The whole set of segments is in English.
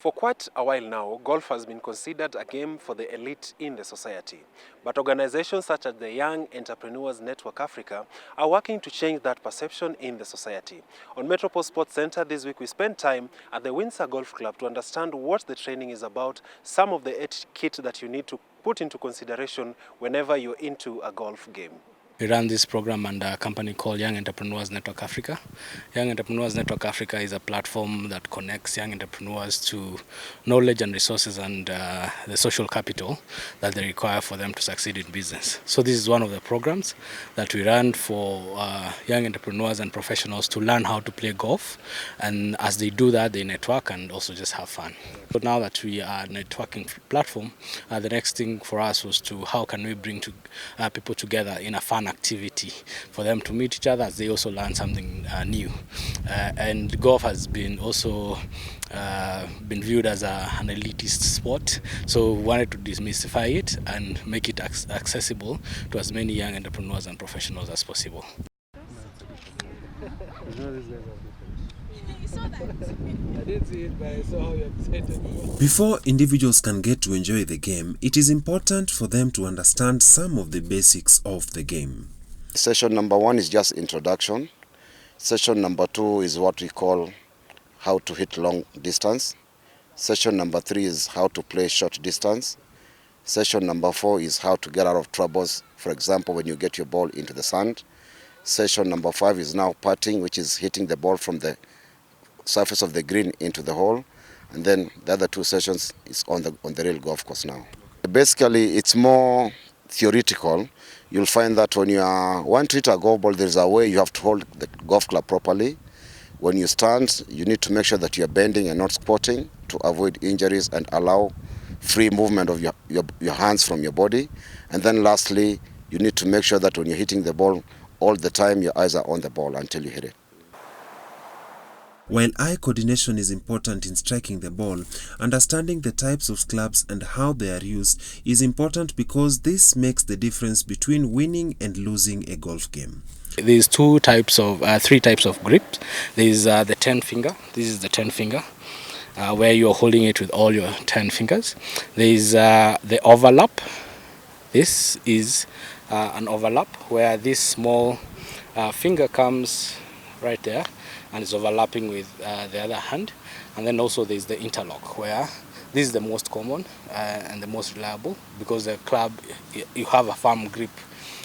For quite a while now, golf has been considered a game for the elite in the society. But organizations such as the Young Entrepreneurs Network Africa are working to change that perception in the society. On Metropole Sports Center this week, we spent time at the Windsor Golf Club to understand what the training is about, some of the etiquette that you need to put into consideration whenever you're into a golf game. We run this program under a company called Young Entrepreneurs Network Africa. Young Entrepreneurs Network Africa is a platform that connects young entrepreneurs to knowledge and resources and the social capital that they require for them to succeed in business. So this is one of the programs that we run for young entrepreneurs and professionals to learn how to play golf. And as they do that, they network and also just have fun. So now that we are a networking platform, the next thing for us was to how can we bring people together in a fun activity for them to meet each other as they also learn something new. And golf has been also been viewed as an elitist sport, so we wanted to demystify it and make it accessible to as many young entrepreneurs and professionals as possible. Before individuals can get to enjoy the game, it is important for them to understand some of the basics of the game. Session number 1 is just introduction. Session number 2 is what we call how to hit long distance. Session number 3 is how to play short distance. Session number 4 is how to get out of troubles, for example, when you get your ball into the sand. Session number 5 is now putting, which is hitting the ball from the surface of the green into the hole. And then the other 2 sessions is on the real golf course now. Basically, it's more theoretical. You'll find that when you want to hit a golf ball, there's a way you have to hold the golf club properly. When you stand, you need to make sure that you're bending and not squatting to avoid injuries and allow free movement of your hands from your body. And then lastly, you need to make sure that when you're hitting the ball, all the time your eyes are on the ball until you hit it. While eye coordination is important in striking the ball, understanding the types of clubs and how they are used is important because this makes the difference between winning and losing a golf game. There's three types of grips. There's the 10 finger. This is the 10 finger, where you're holding it with all your 10 fingers. There's the overlap. This is an overlap where this small finger comes right there and is overlapping with the other hand. And then also there's the interlock, where this is the most common and the most reliable because the club, you have a firm grip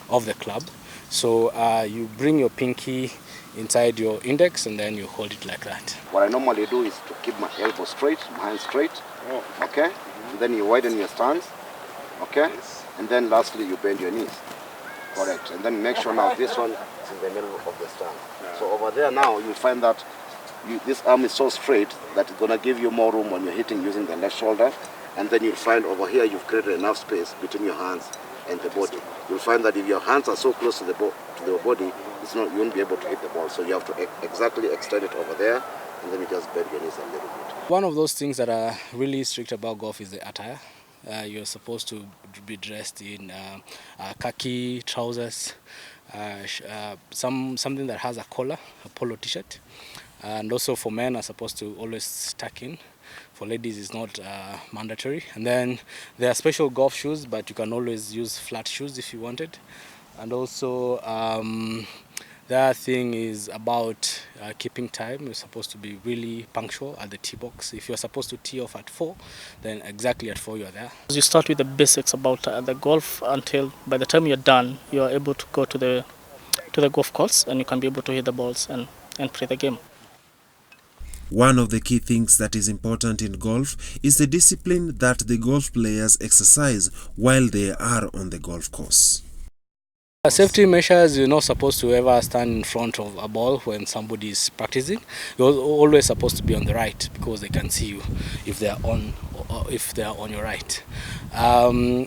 of the club. So you bring your pinky inside your index and then you hold it like that. What I normally do is to keep my elbow straight, my hand straight, okay? And then you widen your stance, okay? And then lastly you bend your knees, correct? And then make sure now this one is in the middle of the stance. So over there now you'll find that this arm is so straight that it's gonna give you more room when you're hitting using the left shoulder. And then you'll find over here you've created enough space between your hands and the body. You'll find that if your hands are so close to the body, you won't be able to hit the ball. So you have to exactly extend it over there, and then you just bend your knees a little bit. One of those things that are really strict about golf is the attire. You're supposed to be dressed in khaki trousers, something that has a collar, a polo t-shirt. And also for men are supposed to always tuck in. For ladies it's not mandatory. And then there are special golf shoes, but you can always use flat shoes if you wanted. And also the other thing is about keeping time. You're supposed to be really punctual at the tee box. If you're supposed to tee off at 4, then exactly at 4 you're there. You start with the basics about the golf until by the time you're done, you're able to go to the golf course and you can be able to hit the balls and play the game. One of the key things that is important in golf is the discipline that the golf players exercise while they are on the golf course. Safety measures, you're not supposed to ever stand in front of a ball when somebody is practicing. You're always supposed to be on the right because they can see you if they are on your right.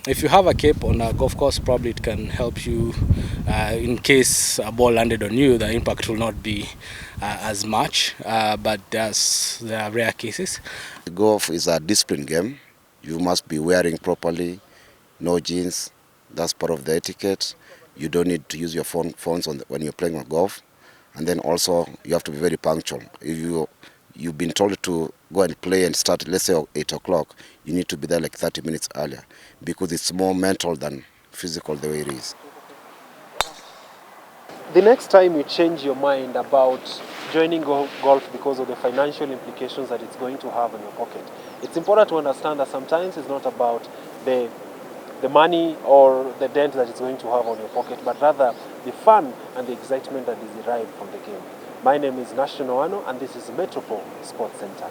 If you have a cape on a golf course, probably it can help you in case a ball landed on you. The impact will not be as much, but there are rare cases. Golf is a discipline game. You must be wearing properly, no jeans. That's part of the etiquette. You don't need to use your phones when you're playing golf. And then also you have to be very punctual. If you've been told to go and play and start, let's say 8 o'clock, you need to be there like 30 minutes earlier because it's more mental than physical the way it is. The next time you change your mind about joining golf because of the financial implications that it's going to have in your pocket, it's important to understand that sometimes it's not about the money or the dent that it's going to have on your pocket, but rather the fun and the excitement that is derived from the game. My name is National Ano, and this is Metropole Sports Center.